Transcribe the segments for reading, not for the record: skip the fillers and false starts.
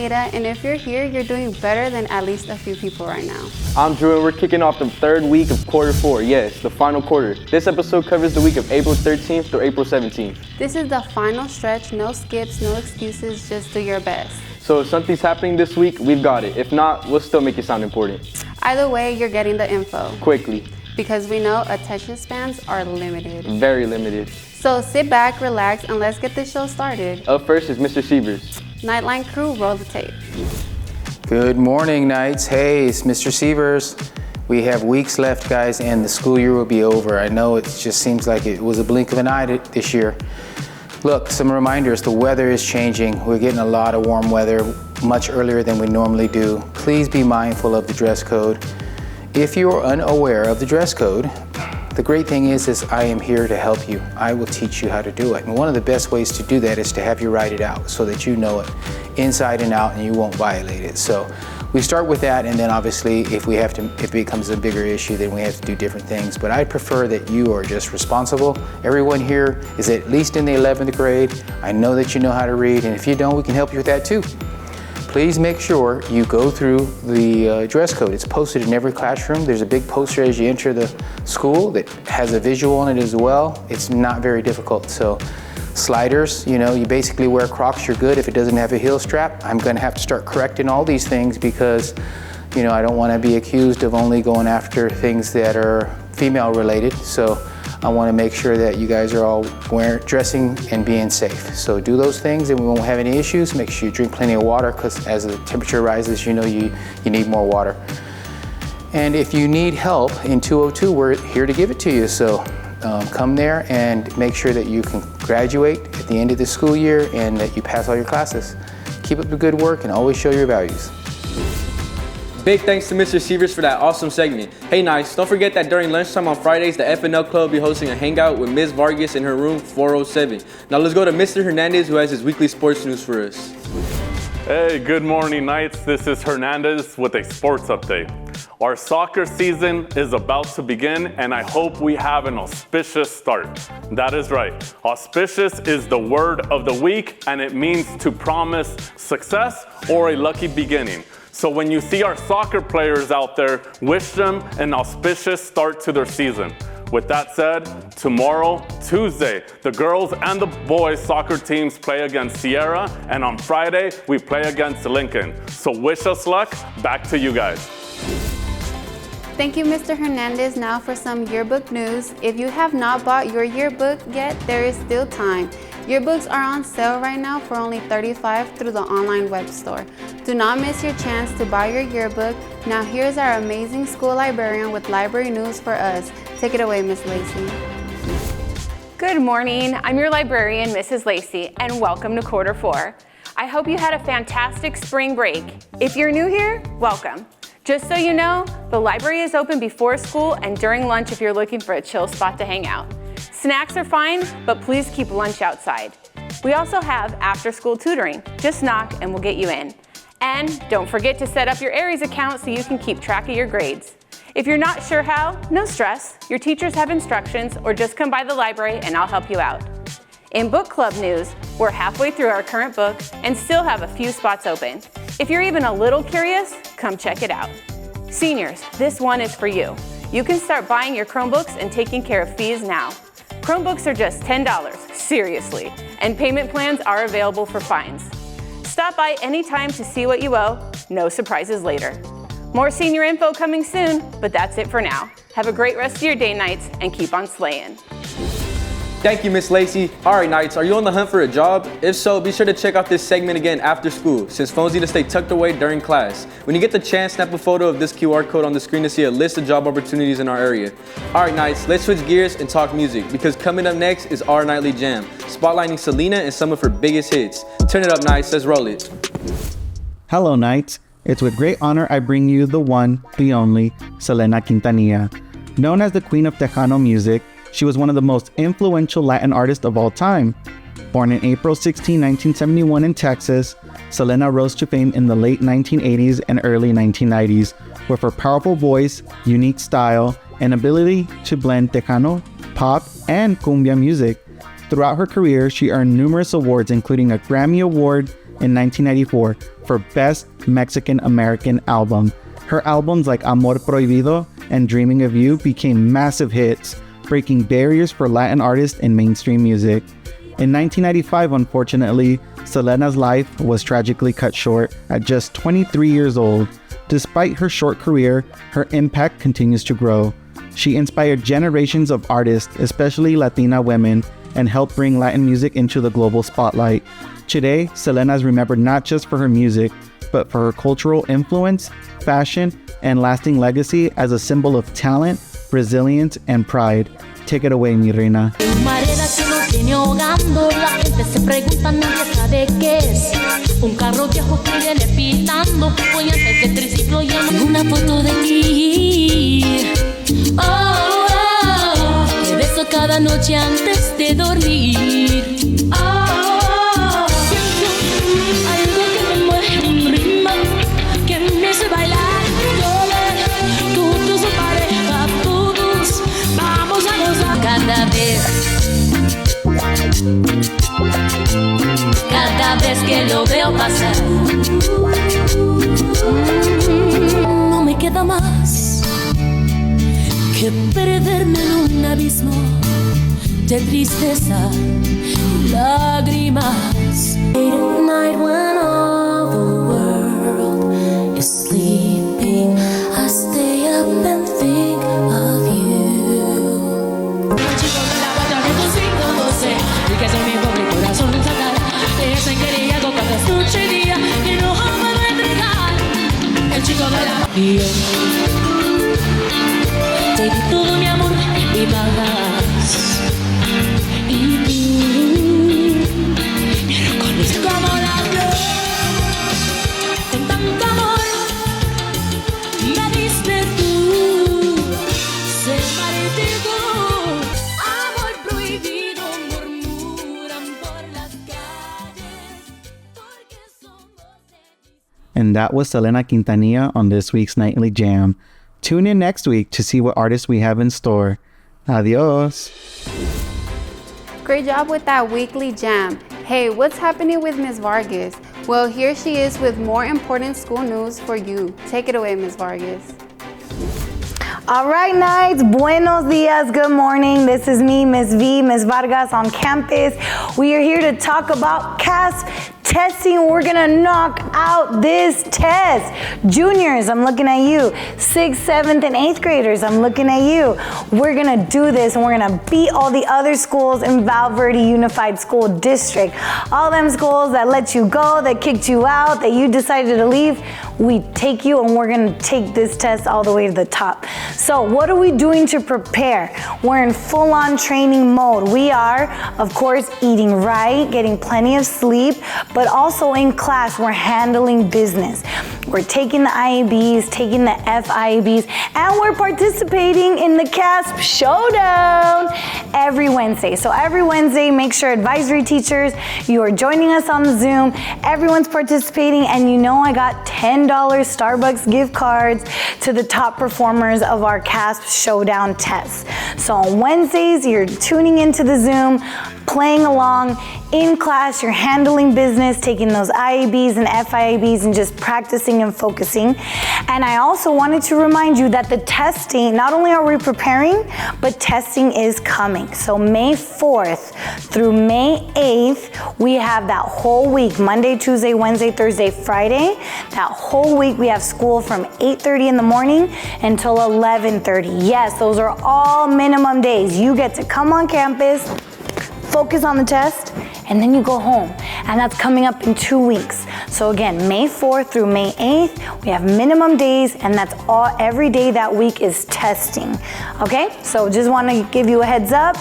Ada, and if you're here, you're doing better than at least a few people right now. I'm Drew, and we're kicking off the third week of quarter 4. Yes, the final quarter. This episode covers the week of April 13th through April 17th. This is the final stretch, no skips, no excuses, just do your best. So if something's happening this week, we've got it. If not, we'll still make it sound important. Either way, you're getting the info. Quickly. Because we know attention spans are limited. Very limited. So sit back, relax, and let's get this show started. Up first is Mr. Sievers. Nightline crew, roll the tape. Good morning, Knights. Hey, it's Mr. Sievers. We have weeks left, guys, and the school year will be over. I know it just seems like it was a blink of an eye this year. Look, some reminders, the weather is changing. We're getting a lot of warm weather much earlier than we normally do. Please be mindful of the dress code. If you're unaware of the dress code, the great thing is I am here to help you. I will teach you how to do it. And one of the best ways to do that is to have you write it out so that you know it inside and out and you won't violate it. So we start with that, and then obviously if it becomes a bigger issue, then we have to do different things. But I prefer that you are just responsible. Everyone here is at least in the 11th grade. I know that you know how to read, and if you don't, we can help you with that too. Please make sure you go through the dress code. It's posted in every classroom. There's a big poster as you enter the school that has a visual on it as well. It's not very difficult. So sliders, you basically wear Crocs, you're good. If it doesn't have a heel strap, I'm gonna have to start correcting all these things because, I don't wanna be accused of only going after things that are female related. So I want to make sure that you guys are all dressing and being safe. So do those things and we won't have any issues. Make sure you drink plenty of water because as the temperature rises, you need more water. And if you need help in 202, we're here to give it to you. So come there and make sure that you can graduate at the end of the school year and that you pass all your classes. Keep up the good work and always show your values. Big thanks to Mr. Sievers for that awesome segment. Hey, Nice, don't forget that during lunchtime on Fridays, the FNL Club will be hosting a hangout with Ms. Vargas in her room 407. Now let's go to Mr. Hernandez, who has his weekly sports news for us. Hey, good morning, Knights. This is Hernandez with a sports update. Our soccer season is about to begin, and I hope we have an auspicious start. That is right. Auspicious is the word of the week, and it means to promise success or a lucky beginning. So when you see our soccer players out there, wish them an auspicious start to their season. With that said, tomorrow, Tuesday, the girls and the boys soccer teams play against Sierra, and on Friday, we play against Lincoln. So wish us luck. Back to you guys. Thank you, Mr. Hernandez. Now for some yearbook news. If you have not bought your yearbook yet, there is still time. Yearbooks are on sale right now for only $35 through the online web store. Do not miss your chance to buy your yearbook. Now here's our amazing school librarian with library news for us. Take it away, Miss Lacey. Good morning. I'm your librarian, Mrs. Lacey, and welcome to quarter 4. I hope you had a fantastic spring break. If you're new here, welcome. Just so you know, the library is open before school and during lunch if you're looking for a chill spot to hang out. Snacks are fine, but please keep lunch outside. We also have after-school tutoring. Just knock and we'll get you in. And don't forget to set up your Aries account so you can keep track of your grades. If you're not sure how, no stress. Your teachers have instructions, or just come by the library and I'll help you out. In book club news, we're halfway through our current book and still have a few spots open. If you're even a little curious, come check it out. Seniors, this one is for you. You can start buying your Chromebooks and taking care of fees now. Chromebooks are just $10, seriously, and payment plans are available for fines. Stop by anytime to see what you owe, no surprises later. More senior info coming soon, but that's it for now. Have a great rest of your day, Knights, and keep on slaying. Thank you, Miss Lacey. All right, Knights, are you on the hunt for a job? If so, be sure to check out this segment again after school, since phones need to stay tucked away during class. When you get the chance, snap a photo of this QR code on the screen to see a list of job opportunities in our area. All right, Knights, let's switch gears and talk music, because coming up next is our Nightly Jam, spotlighting Selena and some of her biggest hits. Turn it up, Knights, let's roll it. Hello, Knights. It's with great honor I bring you the one, the only, Selena Quintanilla. Known as the Queen of Tejano music, she was one of the most influential Latin artists of all time. Born in April 16, 1971 in Texas, Selena rose to fame in the late 1980s and early 1990s with her powerful voice, unique style, and ability to blend Tejano, pop, and cumbia music. Throughout her career, she earned numerous awards, including a Grammy Award in 1994 for Best Mexican American Album. Her albums like Amor Prohibido and Dreaming of You became massive hits, breaking barriers for Latin artists in mainstream music. In 1995, unfortunately, Selena's life was tragically cut short at just 23 years old. Despite her short career, her impact continues to grow. She inspired generations of artists, especially Latina women, and helped bring Latin music into the global spotlight. Today, Selena is remembered not just for her music, but for her cultural influence, fashion, and lasting legacy as a symbol of talent, resilience, and pride. Take it away, mi reina. Viene ahogando, la gente se pregunta, nadie sabe qué es. Un carro viejo que viene pitando, voy antes del triciclo y una foto de ti. Oh, oh, oh, te beso cada noche antes de dormir. Oh, oh, oh, algo que me mueve un ritmo, que me hace bailar, llorar. Tú, su pareja, todos vamos a gozar cada vez que lo veo pasar. No me queda más que perderme en un abismo de tristeza y lágrimas. Late at night when all the world is sleeping, I stay up and think of you. Que es mi pobre corazón sacar ese quería con cada noche y día que no puedo entregar el chico de la y yo te di todo mi amor y más y tú me reconoces como la flor con tanto amor me diste tú se marchitó amor prohibido. And that was Selena Quintanilla on this week's Nightly Jam. Tune in next week to see what artists we have in store. Adios. Great job with that weekly jam. Hey, what's happening with Ms. Vargas? Well, here she is with more important school news for you. Take it away, Ms. Vargas. All right, Knights, buenos dias, good morning. This is me, Ms. V, Ms. Vargas on campus. We are here to talk about CASP testing. We're gonna knock out this test. Juniors, I'm looking at you. 6th, 7th, and 8th graders, I'm looking at you. We're gonna do this and we're gonna beat all the other schools in Val Verde Unified School District. All them schools that let you go, that kicked you out, that you decided to leave, we take you and we're gonna take this test all the way to the top. So what are we doing to prepare? We're in full-on training mode. We are, of course, eating right, getting plenty of sleep, but also in class, we're handling business. We're taking the IABs, taking the FIABs, and we're participating in the CASP Showdown every Wednesday. So every Wednesday, make sure advisory teachers, you are joining us on the Zoom. Everyone's participating, and you know I got $10 Starbucks gift cards to the top performers of our CASP Showdown tests. So on Wednesdays, you're tuning into the Zoom, playing along. In class, you're handling business, taking those IABs and FIABs and just practicing and focusing. And I also wanted to remind you that the testing, not only are we preparing, but testing is coming. So May 4th through May 8th, we have that whole week, Monday, Tuesday, Wednesday, Thursday, Friday. That whole week we have school from 8:30 in the morning until 11:30. Yes, those are all minimum days. You get to come on campus, focus on the test, and then you go home. And that's coming up in 2 weeks. So again, May 4th through May 8th, we have minimum days, and that's all, every day that week is testing. Okay, so just wanna give you a heads up.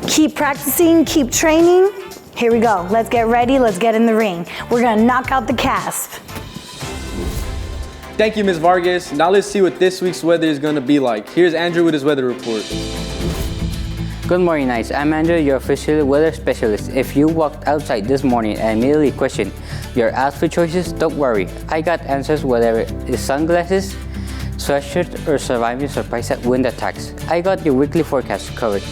Keep practicing, keep training. Here we go, let's get ready, let's get in the ring. We're gonna knock out the CASP. Thank you, Ms. Vargas. Now let's see what this week's weather is gonna be like. Here's Andrew with his weather report. Good morning, Knights. I'm Andrew, your official weather specialist. If you walked outside this morning and immediately questioned your outfit choices, don't worry. I got answers, whether it's sunglasses, sweatshirt, or surviving surprise at wind attacks. I got your weekly forecast covered.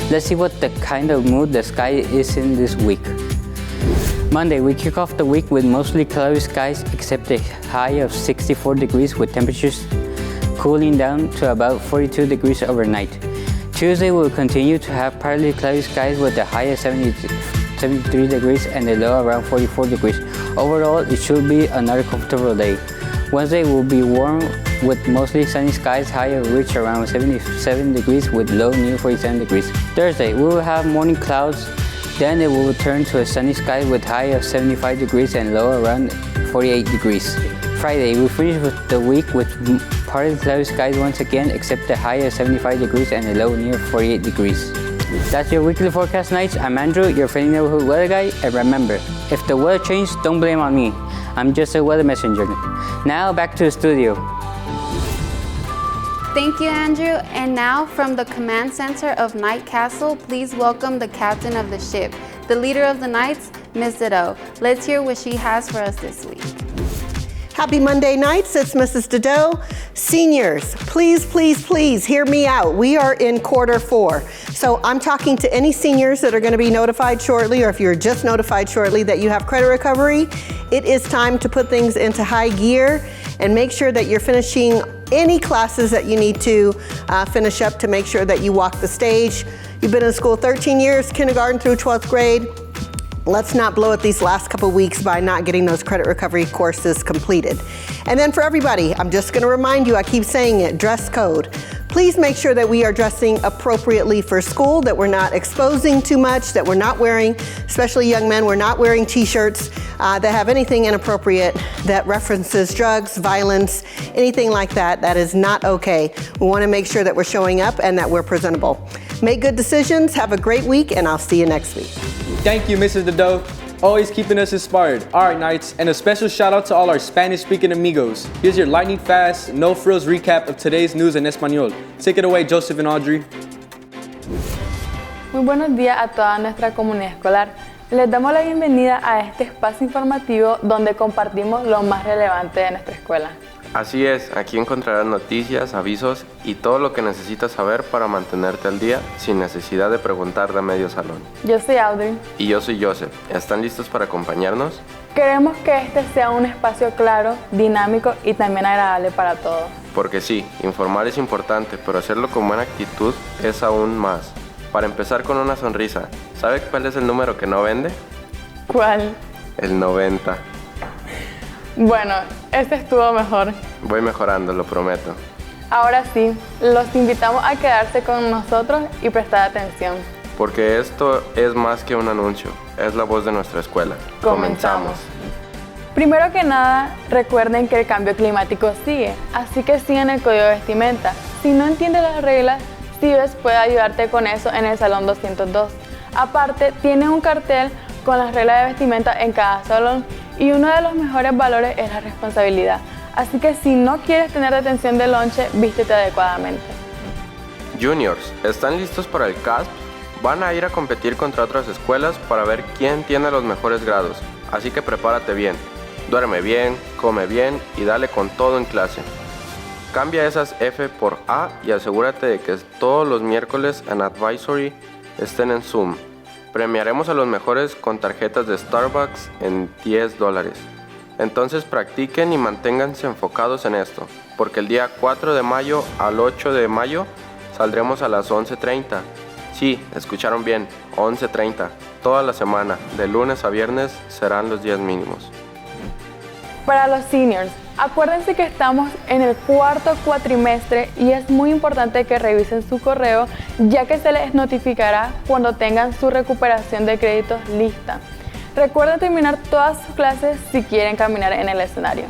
Let's see what the kind of mood the sky is in this week. Monday, we kick off the week with mostly cloudy skies except a high of 64 degrees with temperatures cooling down to about 42 degrees overnight. Tuesday, we'll continue to have partly cloudy skies with a high of 73 degrees and a low around 44 degrees. Overall, it should be another comfortable day. Wednesday will be warm with mostly sunny skies, high will reach around 77 degrees with low near 47 degrees. Thursday, we will have morning clouds, then it will return to a sunny sky with high of 75 degrees and low around 48 degrees. Friday, we finish with the week with partly cloudy skies once again, except a high of 75 degrees and a low near 48 degrees. That's your weekly forecast, Nights. I'm Andrew, your friendly neighborhood weather guy, and remember, if the weather changes, don't blame on me. I'm just a weather messenger. Now back to the studio. Thank you, Andrew. And now from the command center of Night Castle, please welcome the captain of the ship, the leader of the Knights, Ms. Dido. Let's hear what she has for us this week. Happy Monday nights, it's Mrs. Dido. Seniors, please, please, please hear me out. We are in quarter 4. So I'm talking to any seniors that are gonna be notified shortly, or if you're just notified shortly that you have credit recovery, it is time to put things into high gear and make sure that you're finishing any classes that you need to finish up to make sure that you walk the stage. You've been in school 13 years, kindergarten through 12th grade. Let's not blow it these last couple weeks by not getting those credit recovery courses completed. And then for everybody, I'm just gonna remind you, I keep saying it, dress code. Please make sure that we are dressing appropriately for school, that we're not exposing too much, that we're not wearing, especially young men, we're not wearing t-shirts that have anything inappropriate that references drugs, violence, anything like that. That is not okay. We wanna make sure that we're showing up and that we're presentable. Make good decisions, have a great week, and I'll see you next week. Thank you, Mrs. Dido. Always keeping us inspired. All right, Knights, and a special shout out to all our Spanish-speaking amigos. Here's your lightning fast, no frills recap of today's news in Español. Take it away, Joseph and Audrey. Muy buenos días a toda nuestra comunidad escolar. Les damos la bienvenida a este espacio informativo donde compartimos lo más relevante de nuestra escuela. Así es, aquí encontrarás noticias, avisos y todo lo que necesitas saber para mantenerte al día sin necesidad de preguntar de medio salón. Yo soy Audrey. Y yo soy Joseph. ¿Están listos para acompañarnos? Queremos que este sea un espacio claro, dinámico y también agradable para todos. Porque sí, informar es importante, pero hacerlo con buena actitud es aún más. Para empezar con una sonrisa, ¿sabe cuál es el número que no vende? ¿Cuál? El 90. Bueno, este estuvo mejor. Voy mejorando, lo prometo. Ahora sí, los invitamos a quedarse con nosotros y prestar atención. Porque esto es más que un anuncio, es la voz de nuestra escuela. Comenzamos. Primero que nada, recuerden que el cambio climático sigue, así que sigan el código de vestimenta. Si no entiendes las reglas, Cibes puede ayudarte con eso en el salón 202. Aparte, tiene un cartel con las reglas de vestimenta en cada salón y uno de los mejores valores es la responsabilidad. Así que si no quieres tener detención de lonche, vístete adecuadamente. Juniors, ¿están listos para el CASP? Van a ir a competir contra otras escuelas para ver quién tiene los mejores grados. Así que prepárate bien, duerme bien, come bien y dale con todo en clase. Cambia esas F por A y asegúrate de que todos los miércoles en Advisory estén en Zoom. Premiaremos a los mejores con tarjetas de Starbucks en $10. Entonces practiquen y manténganse enfocados en esto, porque el día 4 de mayo al 8 de mayo saldremos a las 11:30. Sí, escucharon bien, 11:30. Toda la semana, de lunes a viernes, serán los días mínimos. Para los seniors, acuérdense que estamos en el cuarto cuatrimestre y es muy importante que revisen su correo, ya que se les notificará cuando tengan su recuperación de créditos lista. Recuerden terminar todas sus clases si quieren caminar en el escenario.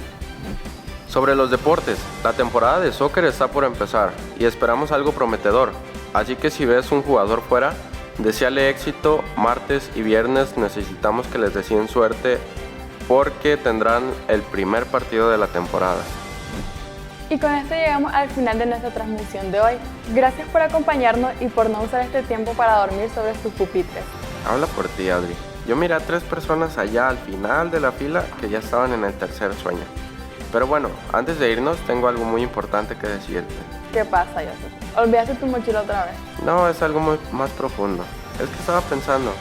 Sobre los deportes, la temporada de soccer está por empezar y esperamos algo prometedor. Así que si ves un jugador fuera, deséale éxito. Martes y viernes necesitamos que les deseen suerte porque tendrán el primer partido de la temporada. Y con esto llegamos al final de nuestra transmisión de hoy. Gracias por acompañarnos y por no usar este tiempo para dormir sobre sus pupitres. Habla por ti, Adri. Yo miré a 3 personas allá al final de la fila que ya estaban en el tercer sueño. Pero bueno, antes de irnos tengo algo muy importante que decirte. ¿Qué pasa, Joseph? ¿Olvidaste tu mochila otra vez? No, es algo más profundo. Es que estaba pensando,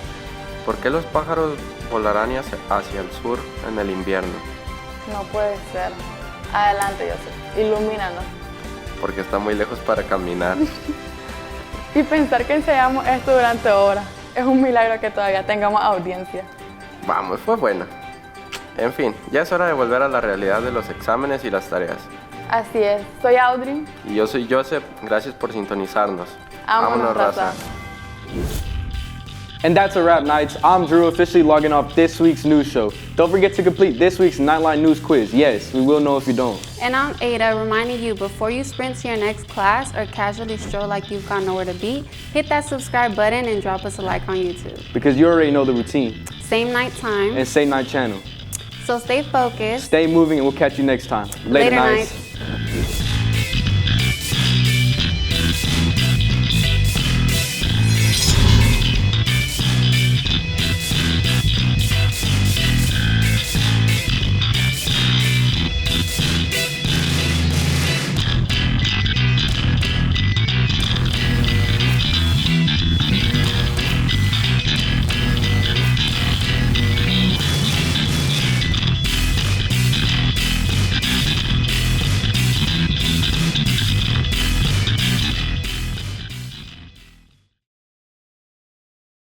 ¿por qué los pájaros volarán hacia el sur en el invierno, No puede ser. Adelante, Joseph. Ilumínanos. porque está muy lejos para caminar. Y pensar que ensayamos esto durante horas. Es un milagro que todavía tengamos audiencia. Vamos, fue buena. En fin, ya es hora de volver a la realidad de los exámenes y las tareas. Así es. Soy Audrey. Y yo soy Joseph, gracias por sintonizarnos. Vámonos, raza. And that's a wrap, Knights. I'm Drew, officially logging off this week's news show. Don't forget to complete this week's Nightline News quiz. Yes, we will know if you don't. And I'm Ada, reminding you before you sprint to your next class or casually stroll like you've got nowhere to be, hit that subscribe button and drop us a like on YouTube. Because you already know the routine. Same night time. And same night channel. So stay focused. Stay moving and we'll catch you next time. Later, Knights.